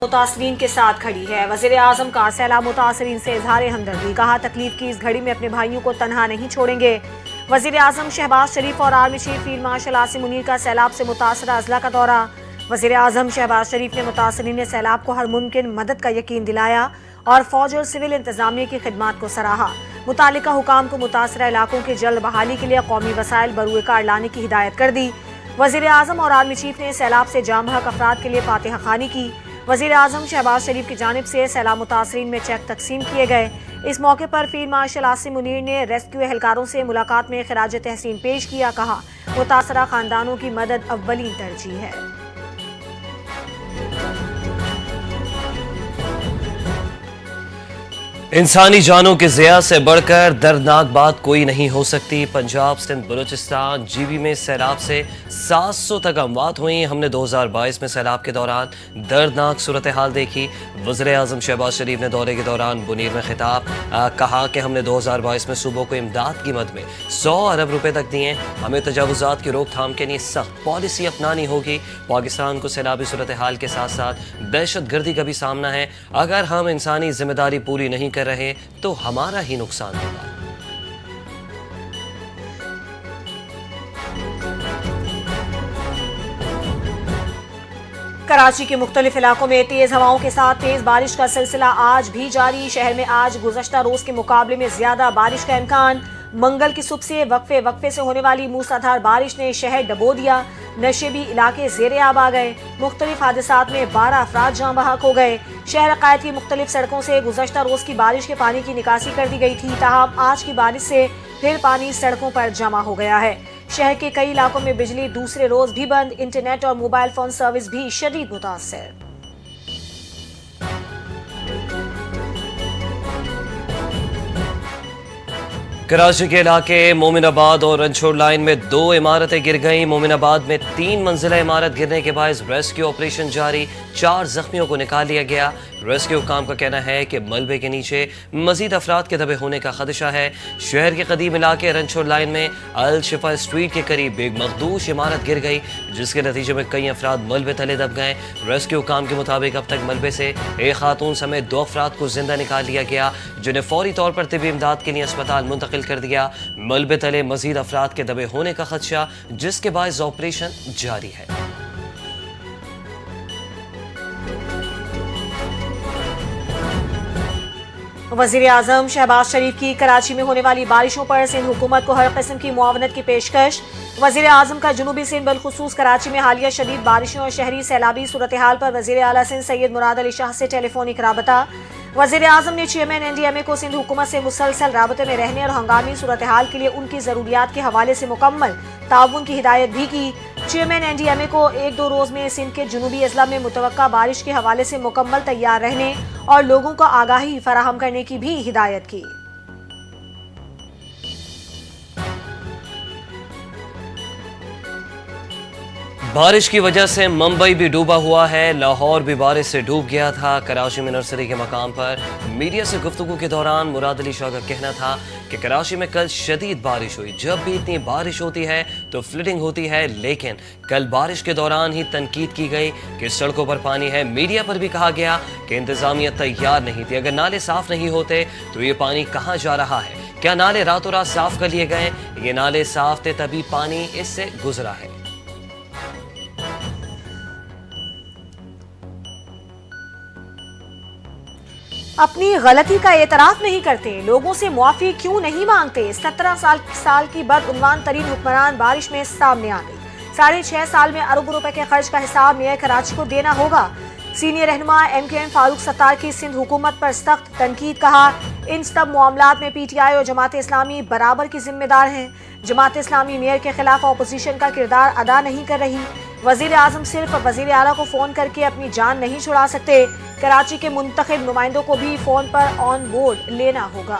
متاثرین کے ساتھ کھڑی ہے۔ وزیر اعظم کا سیلاب متاثرین سے اظہار ہمدردی، کہا تکلیف کی اس گھڑی میں اپنے بھائیوں کو تنہا نہیں چھوڑیں گے۔ وزیر اعظم شہباز شریف اور army chief field marshal Asim Munir کا سیلاب سے متاثرہ اضلاع کا دورہ۔ وزیر اعظم شہباز شریف نے متاثرین سیلاب کو ہر ممکن مدد کا یقین دلایا اور فوج اور سول انتظامیہ کی خدمات کو سراہا۔ متعلقہ حکام کو متاثرہ علاقوں کی جلد بحالی کے لیے قومی وسائل بروئے کار لانے کی ہدایت کر دی۔ وزیر اعظم اور آرمی چیف نے سیلاب سے جاں بحق افراد کے لیے فاتحہ خوانی کی۔ وزیر اعظم شہباز شریف کی جانب سے سیلاب متاثرین میں چیک تقسیم کیے گئے۔ اس موقع پر فیلڈ مارشل عاصم منیر نے ریسکیو اہلکاروں سے ملاقات میں خراج تحسین پیش کیا، کہا متاثرہ خاندانوں کی مدد اولین ترجیح ہے۔ انسانی جانوں کے ضیاع سے بڑھ کر دردناک بات کوئی نہیں ہو سکتی۔ پنجاب، سندھ، بلوچستان، جی بی میں سیلاب سے 700 تک اموات ہوئیں۔ ہم نے 2022 میں سیلاب کے دوران دردناک صورتحال دیکھی۔ وزیر اعظم شہباز شریف نے دورے کے دوران بنیر میں خطاب کہا کہ ہم نے 2022 میں صوبوں کو امداد کی مد میں 100 ارب روپے تک دیے۔ ہمیں تجاوزات کی روک تھام کے لیے سخت پالیسی اپنانی ہوگی۔ پاکستان کو سیلابی صورتحال کے ساتھ ساتھ دہشت گردی کا بھی سامنا ہے۔ اگر ہم انسانی ذمہ داری پوری نہیں کر رہے تو ہمارا ہی نقصان ہوگا۔ کراچی کے مختلف علاقوں میں تیز ہواؤں کے ساتھ تیز بارش کا سلسلہ آج بھی جاری۔ شہر میں آج گزشتہ روز کے مقابلے میں زیادہ بارش کا امکان۔ منگل کی صبح سے وقفے سے ہونے والی موسلادھار بارش نے شہر ڈبو دیا۔ نشیبی علاقے زیر آب آ گئے۔ مختلف حادثات میں 12 افراد جاں بحق ہو گئے۔ شہر عقائد کی مختلف سڑکوں سے گزشتہ روز کی بارش کے پانی کی نکاسی کر دی گئی تھی، تاہم آج کی بارش سے پھر پانی سڑکوں پر جمع ہو گیا ہے۔ شہر کے کئی علاقوں میں بجلی دوسرے روز بھی بند۔ انٹرنیٹ اور موبائل فون سروس بھی شدید متاثر۔ کراچی کے علاقے مومن آباد اور رنچھوڑ لائن میں 2 عمارتیں گر گئیں۔ مومن آباد میں 3 منزلہ عمارت گرنے کے باعث ریسکیو آپریشن جاری، 4 زخمیوں کو نکال لیا گیا۔ ریسکیو حکام کا کہنا ہے کہ ملبے کے نیچے مزید افراد کے دبے ہونے کا خدشہ ہے۔ شہر کے قدیم علاقے رنچھوڑ لائن میں الشفا اسٹریٹ کے قریب ایک مخدوش عمارت گر گئی، جس کے نتیجے میں کئی افراد ملبے تلے دب گئے۔ ریسکیو حکام کے مطابق اب تک ملبے سے ایک خاتون سمیت 2 افراد کو زندہ نکال لیا گیا، جنہیں فوری طور پر طبی امداد کے لیے اسپتال منتقل کر دیا۔ ملبے تلے مزید افراد کے دبے ہونے کا خدشہ، جس کے باعث آپریشن جاری ہے۔ وزیر اعظم شہباز شریف کی کراچی میں ہونے والی بارشوں پر سندھ حکومت کو ہر قسم کی معاونت کی پیشکش۔ وزیر اعظم کا جنوبی سندھ بالخصوص کراچی میں حالیہ شدید بارشوں اور شہری سیلابی صورتحال پر وزیر اعلیٰ سندھ سید مراد علی شاہ سے ٹیلی فونک رابطہ۔ وزیر اعظم نے چیئرمین NDMA کو سندھ حکومت سے مسلسل رابطے میں رہنے اور ہنگامی صورتحال کے لیے ان کی ضروریات کے حوالے سے مکمل تعاون کی ہدایت بھی کی۔ چیئرمین NDMA کو 1-2 روز میں سندھ کے جنوبی اضلاع میں متوقع بارش کے حوالے سے مکمل تیار رہنے اور لوگوں کو آگاہی فراہم کرنے کی بھی ہدایت کی۔ بارش کی وجہ سے ممبئی بھی ڈوبا ہوا ہے، لاہور بھی بارش سے ڈوب گیا تھا۔ کراچی میں نرسری کے مقام پر میڈیا سے گفتگو کے دوران مراد علی شاہ کا کہنا تھا کہ کراچی میں کل شدید بارش ہوئی۔ جب بھی اتنی بارش ہوتی ہے تو فلڈنگ ہوتی ہے، لیکن کل بارش کے دوران ہی تنقید کی گئی کہ سڑکوں پر پانی ہے۔ میڈیا پر بھی کہا گیا کہ انتظامیہ تیار نہیں تھی، اگر نالے صاف نہیں ہوتے تو یہ پانی کہاں جا رہا ہے؟ کیا نالے راتوں رات صاف کر لیے گئے؟ یہ نالے صاف تھے تبھی پانی اس سے گزرا ہے۔ اپنی غلطی کا اعتراف نہیں کرتے، لوگوں سے معافی کیوں نہیں مانگتے؟ 17 سال کی بدعنوان ترین حکمران بارش میں سامنے آ گئی۔ 6.5 سال میں اربوں روپے کے خرچ کا حساب میئر کراچی کو دینا ہوگا۔ سینئر رہنما MKM فاروق ستار کی سندھ حکومت پر سخت تنقید، کہا ان سب معاملات میں PTI اور جماعت اسلامی برابر کی ذمہ دار ہیں۔ جماعت اسلامی میئر کے خلاف اپوزیشن کا کردار ادا نہیں کر رہی۔ وزیر اعظم صرف وزیر اعلیٰ کو فون کر کے اپنی جان نہیں چھڑا سکتے، کراچی کے منتخب نمائندوں کو بھی فون پر آن بورڈ لینا ہوگا۔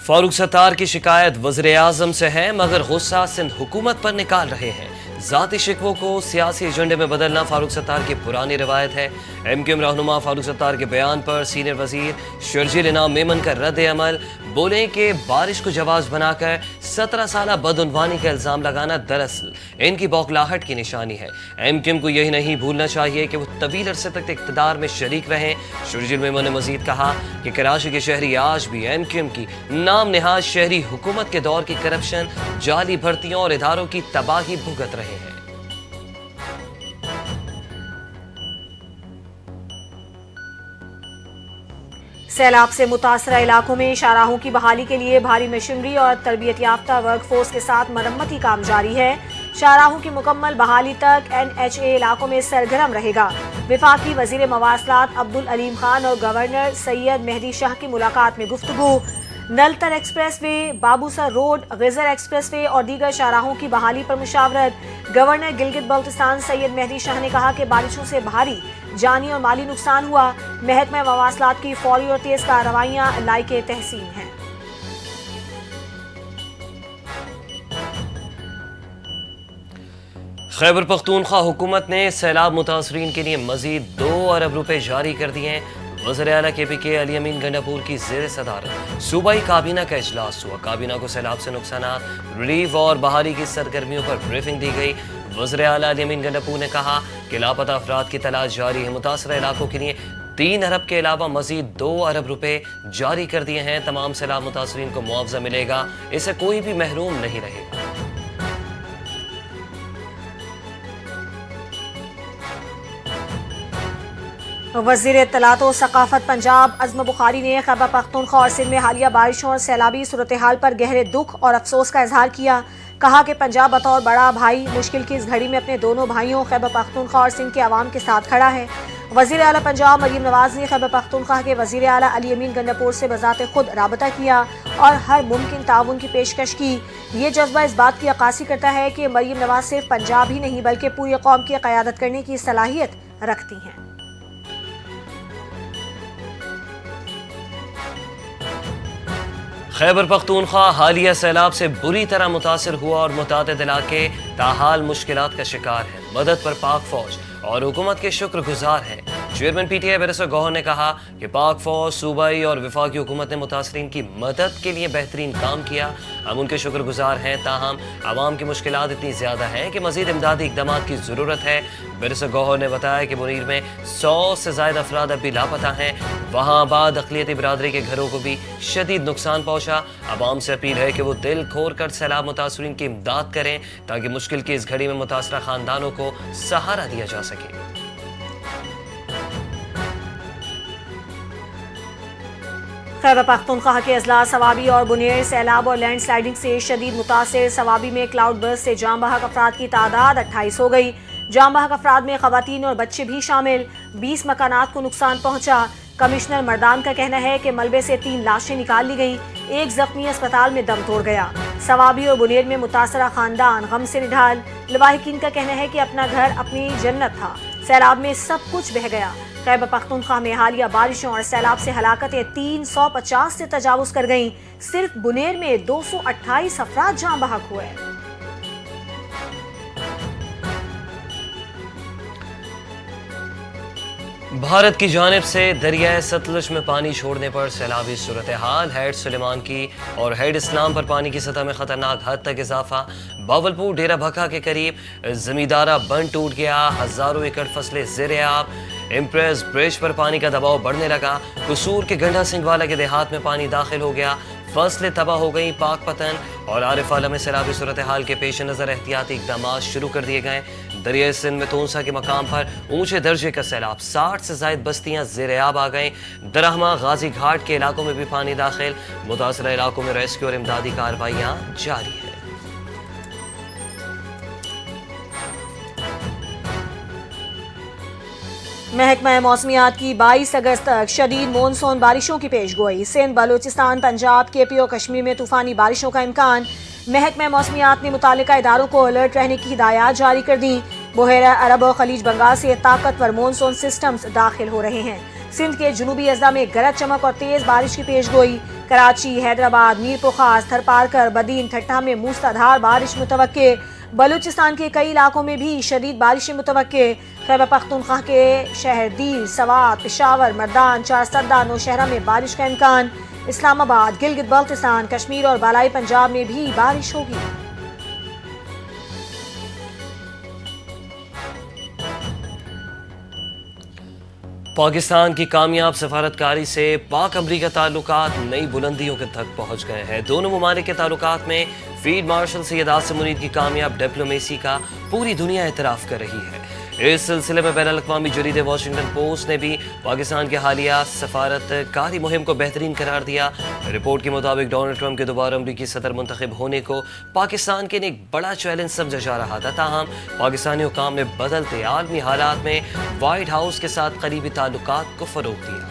فاروق ستار کی شکایت وزیر اعظم سے ہے، مگر غصہ سندھ حکومت پر نکال رہے ہیں۔ ذاتی شکووں کو سیاسی ایجنڈے میں بدلنا فاروق ستار کی پرانی روایت ہے۔ MKM رہنما فاروق ستار کے بیان پر سینئر وزیر شرجیل انعام میمن کا رد عمل، بولیں کہ بارش کو جواز بنا کر 17 سالہ بدعنوانی کا الزام لگانا دراصل ان کی بوکھلاہٹ کی نشانی ہے۔ ایم کیو ایم کو یہی نہیں بھولنا چاہیے کہ وہ طویل عرصے تک اقتدار میں شریک رہیں۔ شرجیل میمون نے مزید کہا کہ کراچی کے شہری آج بھی ایم کیو ایم کی نام نہاد شہری حکومت کے دور کی کرپشن، جعلی بھرتیوں اور اداروں کی تباہی بھگت رہے ہیں۔ سیلاب سے متاثرہ علاقوں میں شاہراہوں کی بحالی کے لیے بھاری مشینری اور تربیت یافتہ ورک فورس کے ساتھ مرمتی کام جاری ہے۔ شاہراہوں کی مکمل بحالی تک این ایچ اے علاقوں میں سرگرم رہے گا۔ وفاقی وزیر مواصلات عبدالعلیم خان اور گورنر سید مہدی شاہ کی ملاقات میں گفتگو۔ Naltar express way, Babusar road, غزر express way اور دیگر شاہراہوں کی بحالی پر مشاورت۔ گورنر گلگت بلتستان سید مہدی شاہ نے کہا کہ بارشوں سے بھاری جانی اور مالی نقصان ہوا۔ محکمہ مواصلات کی فوری اور تیز کارروائیاں لائق تحسین ہیں۔ خیبر پختونخوا حکومت نے سیلاب متاثرین کے لیے مزید 2 ارب روپے جاری کر دیے ہیں۔ وزیر اعلیٰ کے پی کے علی امین گنڈاپور کی زیر صدارت صوبائی کابینہ کا اجلاس ہوا۔ کابینہ کو سیلاب سے نقصانات، ریلیف اور بحالی کی سرگرمیوں پر بریفنگ دی گئی۔ وزیر اعلیٰ علی امین گنڈاپور نے کہا کہ لاپتہ افراد کی تلاش جاری ہے۔ متاثرہ علاقوں کے لیے 3 ارب کے علاوہ مزید 2 ارب روپے جاری کر دیے ہیں۔ تمام سیلاب متاثرین کو معاوضہ ملے گا، اس سے کوئی بھی محروم نہیں رہے گا۔ وزیر اطلاعات و ثقافت پنجاب عظم بخاری نے خیبر پختونخوا اور سندھ میں حالیہ بارشوں اور سیلابی صورتحال پر گہرے دکھ اور افسوس کا اظہار کیا۔ کہا کہ پنجاب بطور بڑا بھائی مشکل کی اس گھڑی میں اپنے دونوں بھائیوں خیبر پختونخوا اور سندھ کے عوام کے ساتھ کھڑا ہے۔ وزیر اعلیٰ پنجاب مریم نواز نے خیبر پختونخوا کے وزیر اعلیٰ علی امین گنڈاپور سے بذات خود رابطہ کیا اور ہر ممکن تعاون کی پیشکش کی۔ یہ جذبہ اس بات کی عکاسی کرتا ہے کہ مریم نواز صرف پنجاب ہی نہیں بلکہ پوری قوم کی قیادت کرنے کی صلاحیت رکھتی ہیں۔ خیبر پختونخوا حالیہ سیلاب سے بری طرح متاثر ہوا اور متعدد علاقے تاحال مشکلات کا شکار ہیں۔ مدد پر پاک فوج اور حکومت کے شکر گزار ہیں۔ Chairman P T I barrister Gohar نے کہا کہ پاک فوج، صوبائی اور وفاقی حکومت نے متاثرین کی مدد کے لیے بہترین کام کیا۔ ہم ان کے شکر گزار ہیں، تاہم عوام کی مشکلات اتنی زیادہ ہیں کہ مزید امدادی اقدامات کی ضرورت ہے۔ بیرسٹر گوہر نے بتایا کہ منیر میں 100 سے زائد افراد اب بھی لاپتہ ہیں۔ وہاں آباد اقلیتی برادری کے گھروں کو بھی شدید نقصان پہنچا۔ عوام سے اپیل ہے کہ وہ دل کھول کر سیلاب متاثرین کی امداد کریں تاکہ مشکل کی اس گھڑی میں متاثرہ خاندانوں کو سہارا دیا جا سکے۔ خیبر پختونخوا کے اضلاع سوابی اور بنیر سیلاب اور لینڈ سلائیڈنگ سے شدید متاثر۔ سوابی میں کلاؤڈ برسٹ سے جاں بحق افراد کی تعداد 28 ہو گئی۔ جاں بحق افراد میں خواتین اور بچے بھی شامل۔ 20 مکانات کو نقصان پہنچا۔ کمشنر مردان کا کہنا ہے کہ ملبے سے 3 لاشیں نکال لی گئیں۔ ایک زخمی اسپتال میں دم توڑ گیا۔ سوابی اور بنیر میں متاثرہ خاندان غم سے نڈھال۔ لواحقین کا کہنا ہے کہ اپنا گھر اپنی جنت تھا، سیلاب میں سب کچھ بہہ گیا۔ خیبر پختونخوا میں حالیہ بارشوں اور سیلاب سے ہلاکتیں 350 سے تجاوز کر گئیں۔ صرف بنیر میں 228 افراد جاں بحق ہوئے۔ بھارت کی جانب سے دریائے ستلج میں پانی چھوڑنے پر سیلابی صورتحال۔ ہیڈ سلیمان کی اور ہیڈ اسلام پر پانی کی سطح میں خطرناک حد تک اضافہ۔ باولپور ڈیرہ بھکا کے قریب زمیندارہ بند ٹوٹ گیا، ہزاروں ایکڑ فصلیں زیر آب۔ امپریس برج پر پانی کا دباؤ بڑھنے لگا۔ قصور کے گنڈا سنگھ والا کے دیہات میں پانی داخل ہو گیا، فصلیں تباہ ہو گئیں۔ پاک پتن اور عارف آلہ میں سیلابی صورتحال کے پیش نظر احتیاطی اقدامات شروع کر دیے گئے۔ دریائے سندھ میں تونسا کے مقام پر اونچے درجے کا سیلاب، 60 سے زائد بستیاں زیر آب آ گئیں۔ درہمہ غازی گھاٹ کے علاقوں میں بھی پانی داخل۔ متاثرہ علاقوں میں ریسکیو اور امدادی کارروائیاں جاری ہیں۔ محکمہ موسمیات کی 22 اگست تک شدید مونسون بارشوں کی پیش گوئی۔ سندھ، بلوچستان، پنجاب، کے پی اور کشمیر میں طوفانی بارشوں کا امکان۔ محکمہ موسمیات نے متعلقہ اداروں کو الرٹ رہنے کی ہدایات جاری کر دیں۔ بحیرہ عرب اور خلیج بنگال سے طاقتور مونسون سسٹمز داخل ہو رہے ہیں۔ سندھ کے جنوبی اضلاع میں گرج چمک اور تیز بارش کی پیش گوئی۔ کراچی، حیدرآباد، میرپور خاص، تھرپارکر، بدین، ٹھٹھہ میں موسلادھار بارش متوقع۔ بلوچستان کے کئی علاقوں میں بھی شدید بارشیں متوقع۔ خیبر پختونخوا کے شہر دیر، سوات، پشاور، مردان، چارسدہ، نوشہرہ میں بارش کا امکان۔ اسلام آباد، گلگت بلتستان، کشمیر اور بالائی پنجاب میں بھی بارش ہوگی۔ پاکستان کی کامیاب سفارتکاری سے پاک امریکہ تعلقات نئی بلندیوں کے تک پہنچ گئے ہیں۔ دونوں ممالک کے تعلقات میں فیلڈ مارشل سید عاصم منیر کی کامیاب ڈپلومیسی کا پوری دنیا اعتراف کر رہی ہے۔ اس سلسلے میں بین الاقوامی جریدے واشنگٹن پوسٹ نے بھی پاکستان کی حالیہ سفارت کاری مہم کو بہترین قرار دیا۔ رپورٹ کے مطابق ڈونلڈ ٹرمپ کے دوبارہ امریکی صدر منتخب ہونے کو پاکستان کے لیے ایک بڑا چیلنج سمجھا جا رہا تھا، تاہم پاکستانی حکام نے بدلتے عالمی حالات میں وائٹ ہاؤس کے ساتھ قریبی تعلقات کو فروغ دیا۔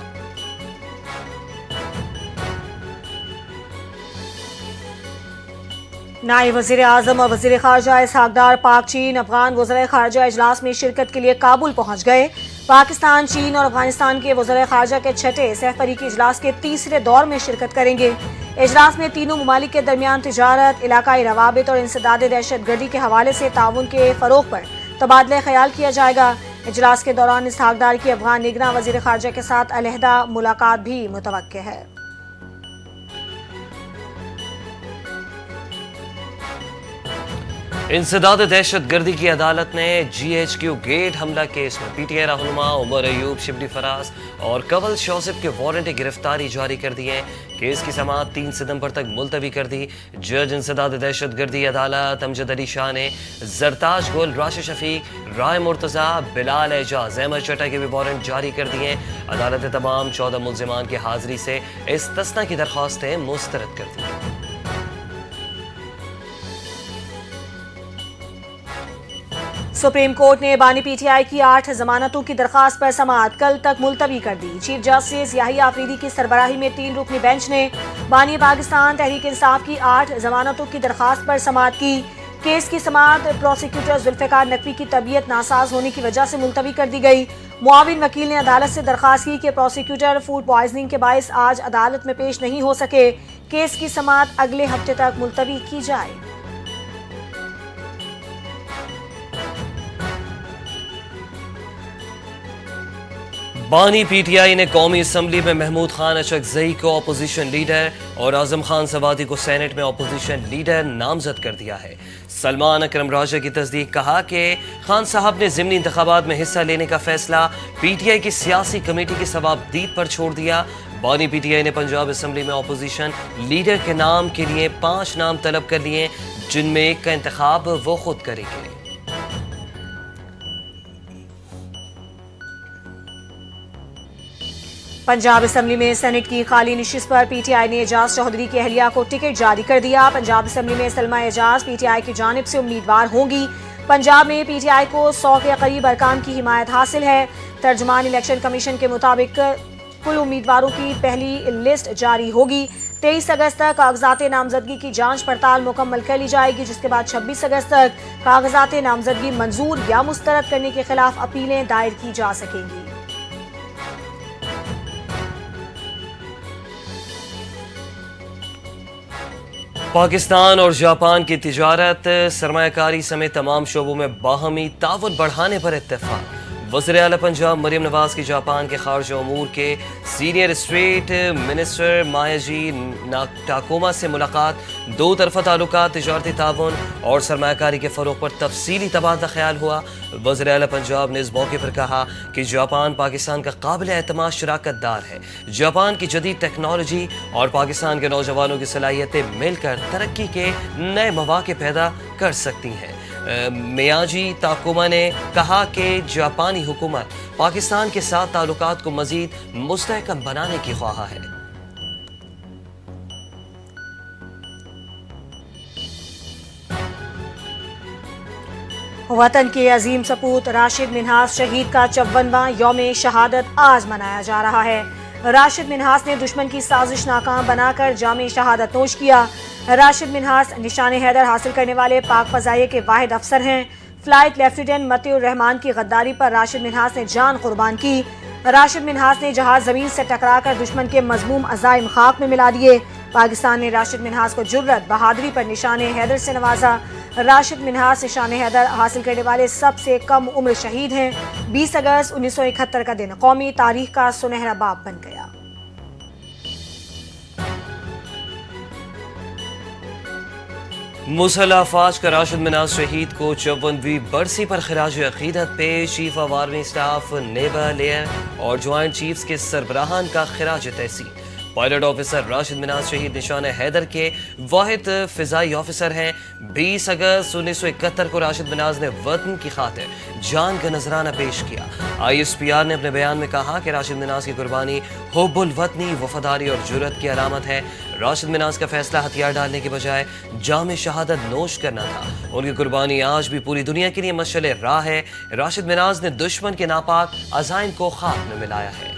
نائب وزیر اعظم اور وزیر خارجہ اسحاق ڈار پاک چین افغان وزرائے خارجہ اجلاس میں شرکت کے لیے کابل پہنچ گئے۔ پاکستان، چین اور افغانستان کے وزرائے خارجہ کے چھٹے سہ فریقی اجلاس کے تیسرے دور میں شرکت کریں گے۔ اجلاس میں تینوں ممالک کے درمیان تجارت، علاقائی روابط اور انسداد دہشت گردی کے حوالے سے تعاون کے فروغ پر تبادلہ خیال کیا جائے گا۔ اجلاس کے دوران اسحاق ڈار کی افغان نگراں وزیر خارجہ کے ساتھ علیحدہ ملاقات بھی متوقع ہے۔ انسداد دہشت گردی کی عدالت نے GHQ گیٹ حملہ کیس میں PTI رہنما عمر ایوب، شبلی فراز اور کنول شوسف کے وارنٹ گرفتاری جاری کر دیے۔ کیس کی سماعت 3 ستمبر تک ملتوی کر دی۔ جج انسداد دہشت گردی عدالت امجد علی شاہ نے زرتاج گل، راشد شفیق، رائے مرتضیٰ، بلال اعجاز، احمد چٹا کے بھی وارنٹ جاری کر دیے۔ عدالت نے تمام 14 ملزمان کی حاضری سے استثناء کی درخواستیں مسترد کر دیں۔ سپریم کورٹ نے بانی PTI کی 8 ضمانتوں کی درخواست پر سماعت کل تک ملتوی کر دی۔ چیف جسٹس یحییٰ آفریدی کی سربراہی میں 3 رکنی بینچ نے بانی پاکستان تحریک انصاف کی 8 ضمانتوں کی درخواست پر سماعت کی۔ کیس کی سماعت پروسیکیوٹر ذوالفقار نقوی کی طبیعت ناساز ہونے کی وجہ سے ملتوی کر دی گئی۔ معاون وکیل نے عدالت سے درخواست کی کہ پروسیکیوٹر فوڈ پوائزننگ کے باعث آج عدالت میں پیش نہیں ہو سکے۔ کیس کی سماعت اگلے ہفتے تک ملتوی کی جائے۔ بانی PTI نے قومی اسمبلی میں محمود خان اچکزئی کو اپوزیشن لیڈر اور اعظم خان سوادی کو سینٹ میں اپوزیشن لیڈر نامزد کر دیا ہے۔ سلمان اکرم راجہ کی تصدیق، کہا کہ خان صاحب نے ضمنی انتخابات میں حصہ لینے کا فیصلہ PTI کی سیاسی کمیٹی کی ثوابدید پر چھوڑ دیا۔ بانی PTI نے پنجاب اسمبلی میں اپوزیشن لیڈر کے نام کے لیے 5 نام طلب کر لیے، جن میں ایک کا انتخاب وہ خود کریں گے۔ پنجاب اسمبلی میں سینٹ کی خالی نشست پر PTI نے اعجاز چودھری کی اہلیہ کو ٹکٹ جاری کر دیا۔ پنجاب اسمبلی میں سلمہ اعجاز PTI کی جانب سے امیدوار ہوں گی۔ پنجاب میں PTI کو 100 کے قریب ارکان کی حمایت حاصل ہے۔ ترجمان الیکشن کمیشن کے مطابق کل امیدواروں کی پہلی لسٹ جاری ہوگی۔ 23 اگست تک کاغذات نامزدگی کی جانچ پڑتال مکمل کر لی جائے گی، جس کے بعد 26 اگست تک کاغذات نامزدگی منظور یا مسترد کرنے کے خلاف اپیلیں دائر کی جا سکیں گی۔ پاکستان اور جاپان کی تجارت، سرمایہ کاری سمیت تمام شعبوں میں باہمی تعاون بڑھانے پر اتفاق۔ وزیر اعلیٰ پنجاب مریم نواز کی جاپان کے خارجہ امور کے سینئر اسٹیٹ منسٹر مایاجی ٹاکوما سے ملاقات۔ 2 طرفہ تعلقات، تجارتی تعاون اور سرمایہ کاری کے فروغ پر تفصیلی تبادلہ خیال ہوا۔ وزیر اعلیٰ پنجاب نے اس موقع پر کہا کہ جاپان پاکستان کا قابل اعتماد شراکت دار ہے۔ جاپان کی جدید ٹیکنالوجی اور پاکستان کے نوجوانوں کی صلاحیتیں مل کر ترقی کے نئے مواقع پیدا کر سکتی ہیں۔ میاجی تاکوما نے کہا کہ جاپانی حکومت پاکستان کے ساتھ تعلقات کو مزید مستحکم بنانے کی خواہاں ہے۔ وطن کے عظیم سپوت راشد منہاس شہید کا 54واں یوم شہادت آج منایا جا رہا ہے۔ راشد منہاس نے دشمن کی سازش ناکام بنا کر جام شہادت نوش کیا۔ راشد منہاس نشان حیدر حاصل کرنے والے پاک فضائیہ کے واحد افسر ہیں۔ فلائٹ لیفٹیننٹ متی الرحمان کی غداری پر راشد منہاس نے جان قربان کی۔ راشد منہاس نے جہاز زمین سے ٹکرا کر دشمن کے مذموم عزائم خاک میں ملا دیے۔ پاکستان نے راشد منہاس کو جرت، بہادری پر نشان حیدر سے نوازا۔ راشد منہاس نشان حیدر حاصل کرنے والے سب سے کم عمر شہید ہیں۔ 20 اگست 1971 کا دن قومی تاریخ کا سنہرا باب بن گیا۔ مسلح افواج کا راشد مناز شہید کو 54ویں برسی پر خراج عقیدت پیش. Chief of army staff naval air اور جوائنٹ چیفز کے سربراہان کا خراج تحسین. پائلٹ آفیسر راشد مناز شہید نشان حیدر کے واحد فضائی آفیسر ہیں. 20 اگست 1971 کو راشد مناز نے وطن کی خاطر جان کا نذرانہ پیش کیا. ISPR نے اپنے بیان میں کہا کہ راشد مناز کی قربانی حب الوطنی، وفاداری اور جرأت کی علامت ہے. راشد مناز کا فیصلہ ہتھیار ڈالنے کے بجائے جام شہادت نوش کرنا تھا. ان کی قربانی آج بھی پوری دنیا کے لیے مشعل راہ ہے. راشد مناز نے دشمن کے ناپاک عزائم کو خاک میں ملایا ہے.